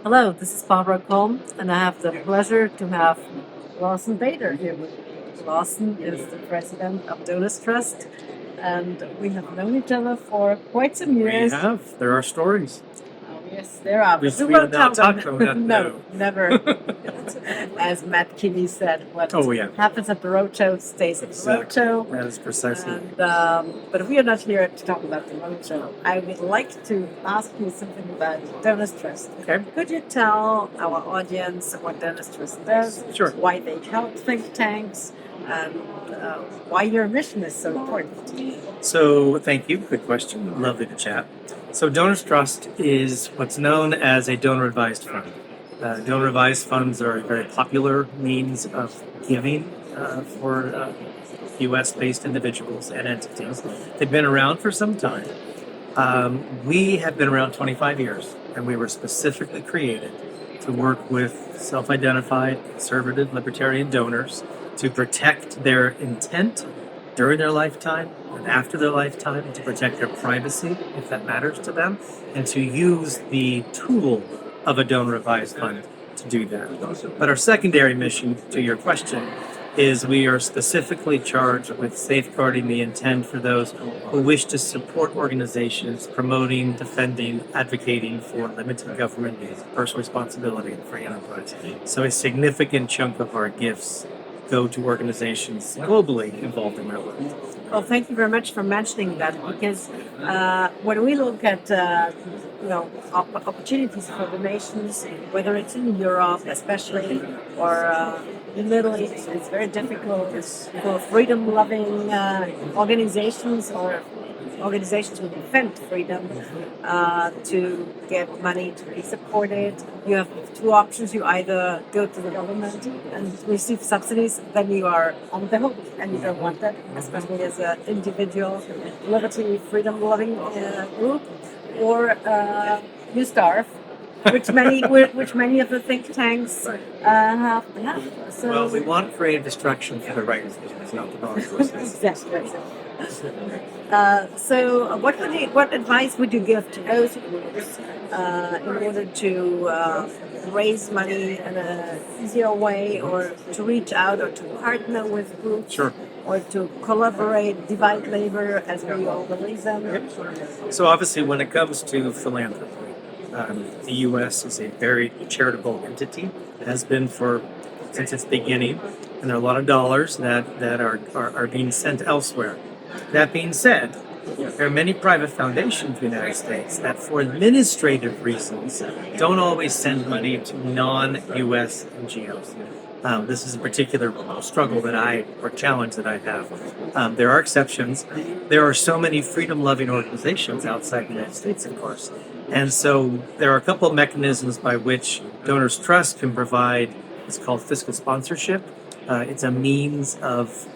Hello, this is Barbara Kolm, and I have the pleasure to have Lawson Bader here with me. Lawson is the president of DonorsTrust, and we have known each other for quite some We years. have. There are stories. Oh, yes, there are. We But we we won't have not tell talked them. about that. No, never. As Matt Kinney said, what Oh, yeah. happens at the roadshow stays at the Exactly. roadshow. That is precisely. And, but we are not here to talk about the roadshow. I would like to ask you something about Donors Trust. Okay. Could you tell our audience what Donors Trust does, Sure. why they help think tanks, and why your mission is so important? So, thank you. Good question. Lovely to chat. So, Donors Trust is what's known as a donor advised fund. Donor advised funds are a very popular means of giving for US based individuals and entities. They've been around for some time. We have been around 25 years, and we were specifically created to work with self identified conservative libertarian donors to protect their intent during their lifetime and after their lifetime, to protect their privacy if that matters to them, and to use the tool of a donor advised fund to do that. But our secondary mission, to your question, is we are specifically charged with safeguarding the intent for those who wish to support organizations promoting, defending, advocating for limited government, personal responsibility, and free enterprise. So a significant chunk of our gifts go to organizations globally involved in that work. Well, thank you very much for mentioning that because when we look at opportunities for donations, whether it's in Europe especially or the Middle East, it's very difficult for freedom-loving organizations or organizations who defend freedom to get money to be supported. You have two options. You either go to the government and receive subsidies, then you are on the hook, and you don't want that, especially as an individual, liberty, freedom-loving group, or you starve. Which many of the think tanks have. So, Well, we want creative destruction for the right reasons, not the wrong reasons. exactly. So, what advice would you give to those groups in order to raise money in an easier way, or to reach out, or to partner with groups, Sure. or to collaborate, divide labor, as we all believe in? So obviously, when it comes to philanthropy, the U.S. is a very charitable entity. It has been since its beginning, and there are a lot of dollars that are being sent elsewhere. That being said, there are many private foundations in the United States that, for administrative reasons, don't always send money to non-U.S. NGOs. This is a particular struggle or challenge that I have. There are exceptions. There are so many freedom-loving organizations outside the United States, of course. And so there are a couple of mechanisms by which Donors Trust can provide. It's called fiscal sponsorship. It's a means of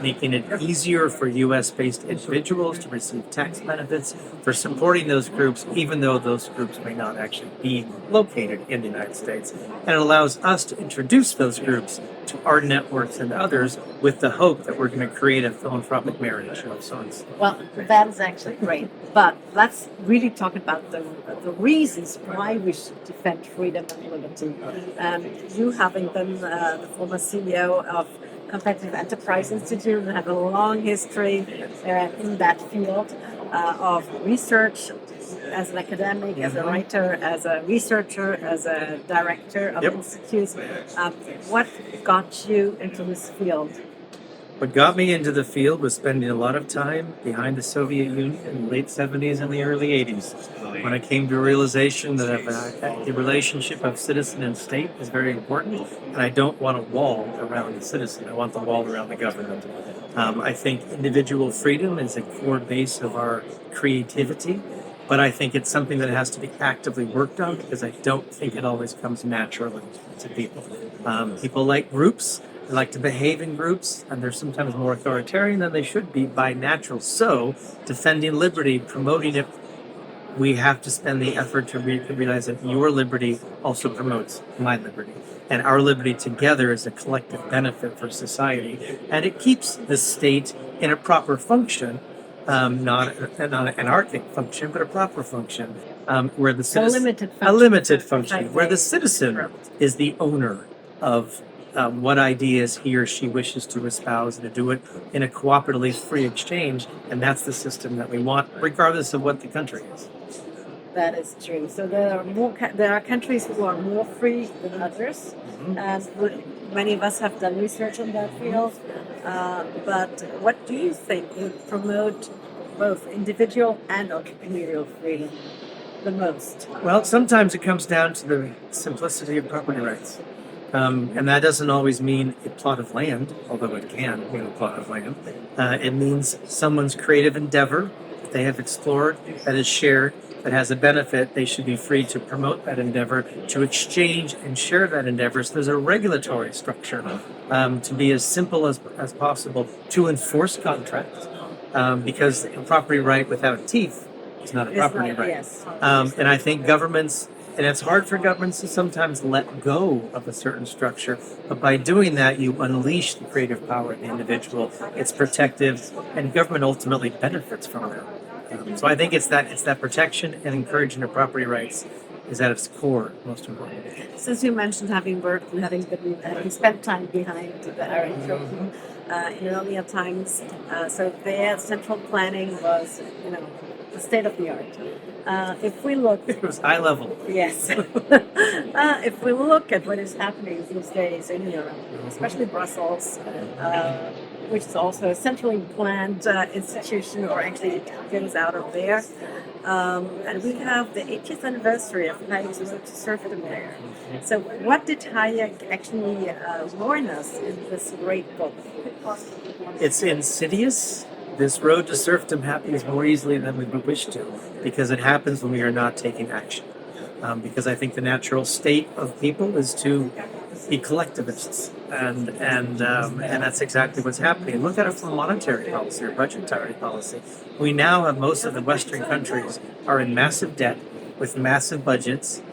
making it easier for U.S.-based individuals to receive tax benefits for supporting those groups, even though those groups may not actually be located in the United States. And it allows us to introduce those groups to our networks and others with the hope that we're going to create a philanthropic marriage of sorts. Well, that is actually great. But let's really talk about the reasons why we should defend freedom and liberty. And you, having been the former CEO of Competitive Enterprise Institute, and have a long history in that field of research as an academic, as a writer, as a researcher, as a director of institutes. What got you into this field? What got me into the field was spending a lot of time behind the Soviet Union in the late 70s and the early 80s, when I came to a realization that the relationship of citizen and state is very important, and I don't want a wall around the citizen. I want the wall around the government. I think individual freedom is a core base of our creativity, but I think it's something that has to be actively worked on, because I don't think it always comes naturally to people. People like groups. They like to behave in groups, and they're sometimes more authoritarian than they should be by natural. So, defending liberty, promoting it, we have to spend the effort to realize that your liberty also promotes my liberty. And our liberty together is a collective benefit for society. And it keeps the state in a proper function, not an anarchic function, but a proper function. where the A citizen, limited function. a limited function, Right. where the citizen is the owner of what ideas he or she wishes to espouse and to do it in a cooperatively free exchange, and that's the system that we want, regardless of what the country is. That is true. So there are countries who are more free than others, and many of us have done research on that field. But what do you think would promote both individual and entrepreneurial freedom the most? Well, sometimes it comes down to the simplicity of property rights. And that doesn't always mean a plot of land, although it can mean a plot of land. It means someone's creative endeavor that they have explored, that is shared, that has a benefit. They should be free to promote that endeavor, to exchange and share that endeavor. So there's a regulatory structure to be as simple as possible to enforce contracts, because a property right without teeth is not a property right. Yes. And I think governments, and it's hard for governments to sometimes let go of a certain structure, but by doing that, you unleash the creative power of the individual. It's protective, and government ultimately benefits from that. So I think it's that protection and encouragement of property rights is at its core most important. Since you mentioned having worked and having spent time behind the Iron Curtain in earlier times, so their central planning was, the state of the art. If we look, It was high level. yes, if we look at what is happening these days in Europe, especially Brussels, which is also a centrally planned institution, or actually it goes out of there. And we have the 80th anniversary of Hayek's Road to Serfdom there. So, what did Hayek actually warn us in this great book? It's insidious. This road to serfdom happens more easily than we would wish to, because it happens when we are not taking action. Because I think the natural state of people is to be collectivists, and that's exactly what's happening. Look at it from monetary policy or budgetary policy. We now have most of the Western countries are in massive debt, with massive budgets,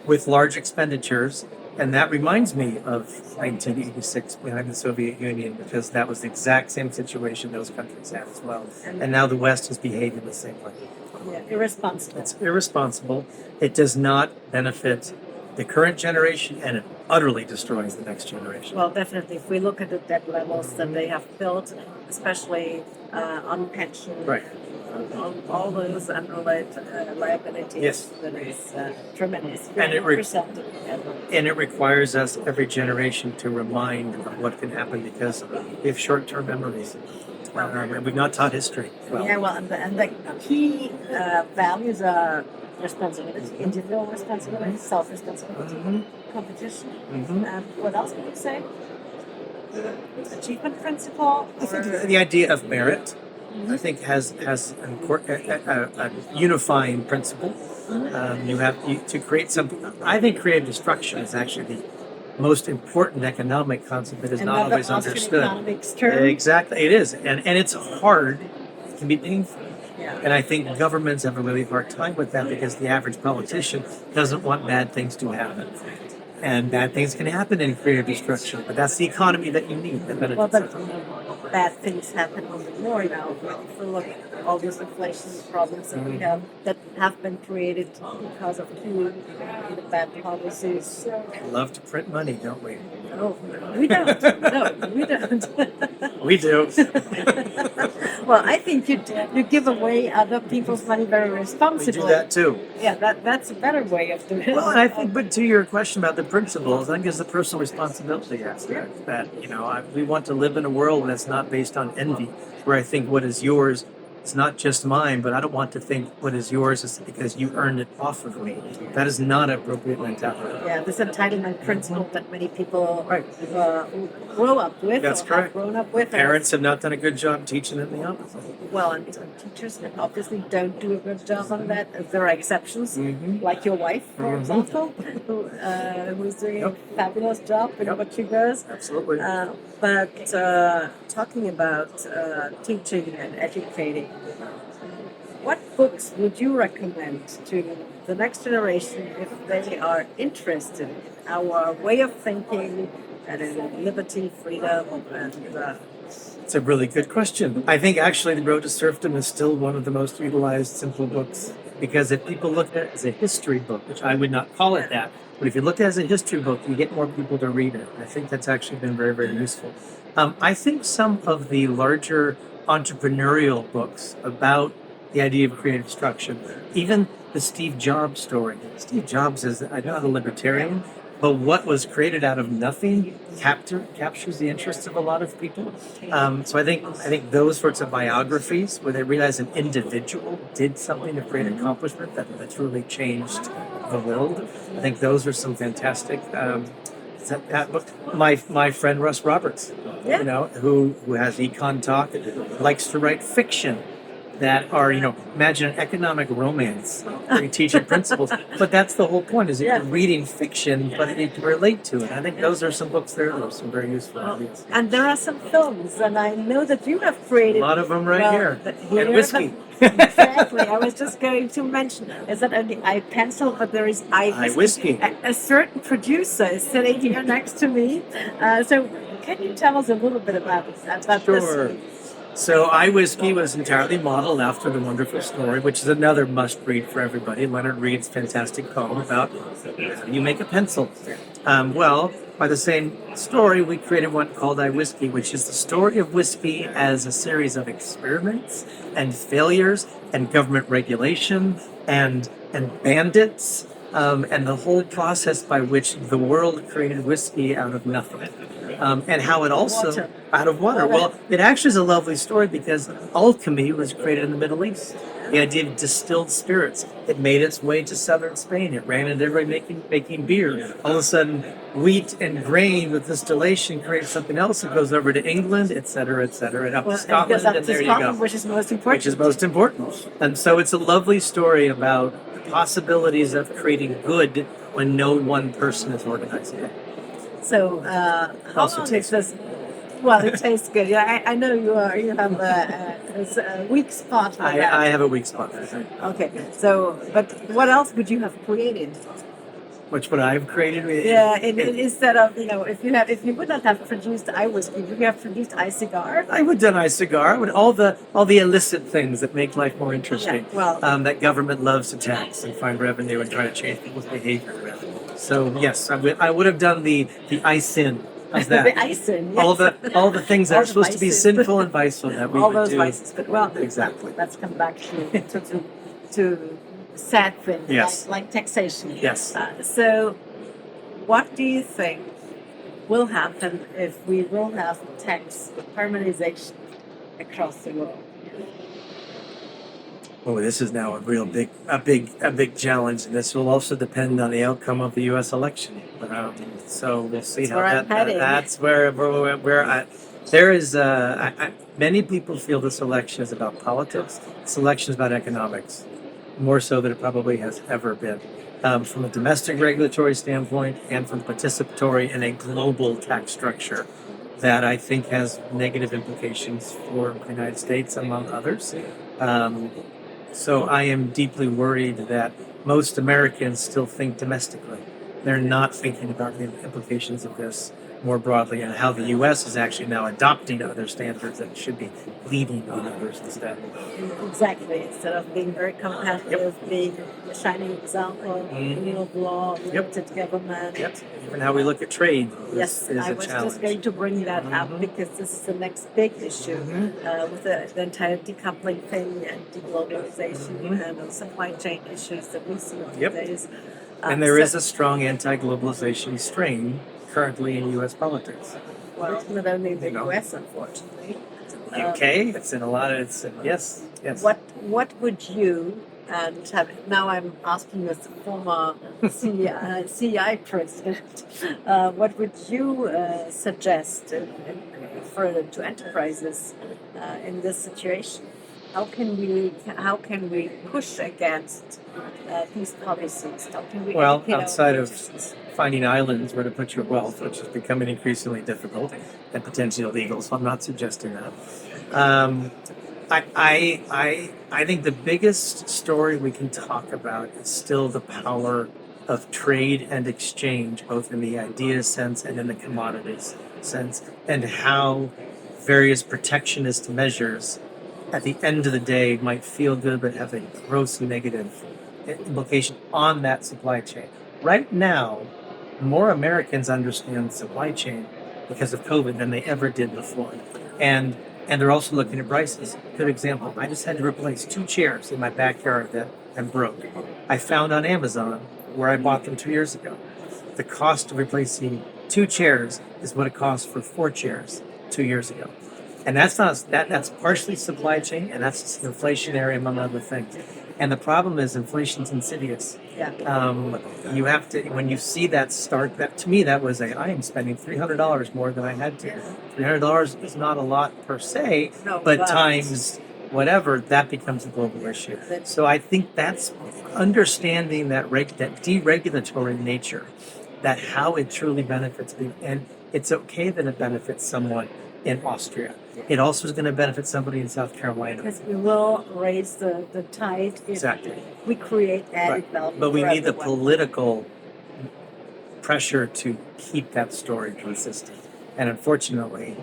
with large expenditures. And that reminds me of 1986 behind the Soviet Union, because that was the exact same situation those countries had as well. And now the West is behaving the same way. Yeah, irresponsible. It's irresponsible. It does not benefit the current generation, and it utterly destroys the next generation. Well, definitely. If we look at the debt levels that they have built, especially on pension, Right. on all those unrelated liabilities, Yes. that is tremendous. And it Perceptive. And it requires us, every generation, to remind of what can happen, because we have short-term memories. And we've not taught history well. Yeah, well, and the key values are responsibility, individual responsibility, self-responsibility, competition. What else would you say? Achievement principle? I think the idea of merit, I think, has a unifying principle. To create something. I think creative destruction is actually the most important economic concept that is not Another always Austrian understood. economics term. Exactly, it is, and it's hard. It can be painful. Yeah. And I think governments have a really hard time with that, because the average politician doesn't want bad things to happen. And bad things can happen in creative destruction, but that's the economy that you need. Well, but bad things happen even more now. If we look at all these inflation problems that we have that have been created because of two bad policies. We love to print money, don't we? No, we don't. No, we don't. We do. Well, I think you give away other people's money very We responsibly. do that too. Yeah, that's a better way of doing it. Well, and I think, but to your question about the principles, I think it's the personal responsibility aspect that, we want to live in a world that's not based on envy, where I think what is yours is not just mine, but I don't want to think what is yours is because you earned it off of me. That is not an appropriate mentality. Yeah, this entitlement principle that many people grow up with. That's or correct. Have grown up with. Parents have not done a good job teaching them the opposite. Well, and teachers obviously don't do a good job on that. There are exceptions, like your wife, for example, who's doing a fabulous job in what she does. Absolutely. But talking about teaching and educating, what books would you recommend to the next generation if they are interested in our way of thinking and in liberty, freedom, and It's a really good question. I think actually The Road to Serfdom is still one of the most utilized simple books because if people look at it as a history book, which I would not call it that, but if you look at it as a history book, you get more people to read it. I think that's actually been very, very useful. I think some of the larger entrepreneurial books about the idea of creative destruction, even the Steve Jobs story. Steve Jobs is, I'm not a libertarian, but what was created out of nothing captures the interests of a lot of people. So I think those sorts of biographies where they realize an individual did something to create an accomplishment that truly changed the world. I think those are some fantastic. That book, my friend Russ Roberts, Yeah. who has Econ Talk, likes to write fiction that are, imagine an economic romance where you teach principles. But that's the whole point, is that you're reading fiction, but you can relate to it. I think those are some books there that are some very useful ideas. And there are some films, and I know that you have created A lot of them here. And whiskey. Exactly. I was just going to mention, is that only iPencil, but there is iWhiskey. A certain producer is sitting here next to me. So can you tell us a little bit about Sure. this? So iWhiskey was entirely modeled after The Wonderful Story, which is another must-read for everybody. Leonard Read's fantastic poem about how you make a pencil. Well, by the same story, we created one called iWhiskey, which is the story of whiskey as a series of experiments and failures and government regulation and bandits and the whole process by which the world created whiskey out of nothing. And how it also, out of water. Well, it actually is a lovely story because alchemy was created in the Middle East. The idea of distilled spirits. It made its way to southern Spain. It ran into everybody making beer. All of a sudden, wheat and grain with distillation creates something else. It goes over to England, et cetera, and up to Scotland, and there you go. Which is most important. Which is most important. And so it's a lovely story about the possibilities of creating good when no one person is organizing it. So, how long is this? Well, it tastes good. Yeah, I know you have a weak spot for that. I have a weak spot for that. Okay, so, but what else would you have created? Which would I have created? Yeah, instead of, if you would not have produced iWhiskey, would you have produced iCigar? I would have done iCigar. I would all the illicit things that make life more interesting. Yeah, well, that government loves to tax and find revenue and try to change people's behavior. So yes, I would have done the ISIN. How's that? The ISIN. Yes. All the things that All are the supposed to be vices. sinful and viceful that we all would those do. vices. But well, Exactly. let's come back to sad things Yes. like taxation. Yes. So, what do you think will happen if we will have tax harmonization across the world? Oh, this is now a big challenge, and this will also depend on the outcome of the U.S. election. So we'll see That's how where I'm heading. That's where there is. Many people feel this election is about politics. This election is about economics, more so than it probably has ever been. From a domestic regulatory standpoint and from participatory in a global tax structure that I think has negative implications for the United States, among others. So I am deeply worried that most Americans still think domestically. They're not thinking about the implications of this more broadly and how the U.S. is actually now adopting other standards that should be leading on others instead. Exactly. Instead of being very competitive, being a shining example, rule of law, limited government. Yep. Even how we look at trade Yes, is I a was challenge. just going to bring that up because this is the next big issue with the entire decoupling thing and deglobalization and the supply chain issues that we see these days. And there is a strong anti-globalization strain currently in U.S. politics. Well, it's not only the U.S., unfortunately. UK, it's in a lot of, yes. What would you, and now I'm asking you as a former CEI president, what would you suggest to enterprises in this situation? How can we push against these policies? How can we educate our outside of businesses? finding islands where to put your wealth, which is becoming increasingly difficult and potentially illegal, so I'm not suggesting that. I think the biggest story we can talk about is still the power of trade and exchange, both in the idea sense and in the commodities sense, and how various protectionist measures at the end of the day might feel good but have a gross negative implication on that supply chain. Right now, more Americans understand supply chain because of COVID than they ever did before. And they're also looking at prices. Good example, I just had to replace 2 chairs in my backyard that broke. I found on Amazon where I bought them 2 years ago. The cost of replacing 2 chairs is what it cost for 4 chairs 2 years ago. And that's not that's partially supply chain, and that's inflationary among other things. And the problem is inflation's insidious. Yeah. You have to, when you see that start, that to me that was I am spending $300 more than I had to. $300 is not a lot per se, No, but times whatever, that becomes a global issue. So I think that's understanding that that deregulatory nature, that how it truly benefits people, and it's okay that it benefits someone in Austria. It also is going to benefit somebody in South Carolina. Because we will raise the tide if Exactly. we create added Right. value. But we for need the everyone. political pressure to keep that story consistent. And unfortunately,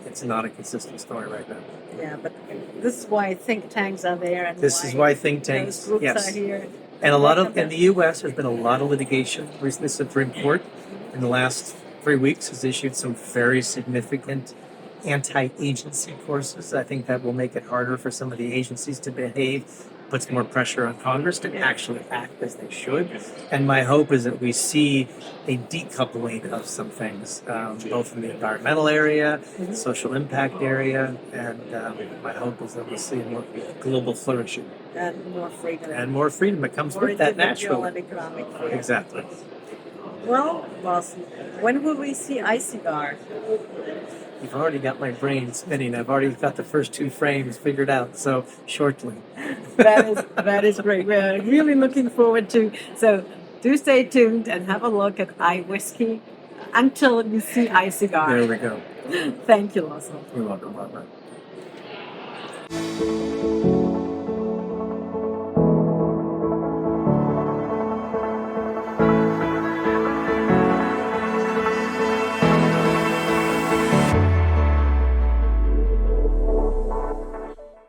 it's not a consistent story right now. Yeah, but this is why think tanks are there, and This is why think tanks, those groups yes. are here. And in the U.S., there's been a lot of litigation. Recently, the Supreme Court in the last 3 weeks has issued some very significant anti-agency courses. I think that will make it harder for some of the agencies to behave, puts more pressure on Congress to actually act as they should. And my hope is that we see a decoupling of some things, both in the environmental area, the social impact area, and my hope is that we'll see more global flourishing. And more freedom. And more freedom that comes More with that individual naturally. and economic freedom. Exactly. Well, Lawson, when will we see iCigar? You've already got my brain spinning. I've already got the first 2 frames figured out, so shortly. That is great. We're really looking forward to. So do stay tuned and have a look at iWhiskey until you see iCigar. There we go. Thank you, Lawson. You're welcome, Barbara.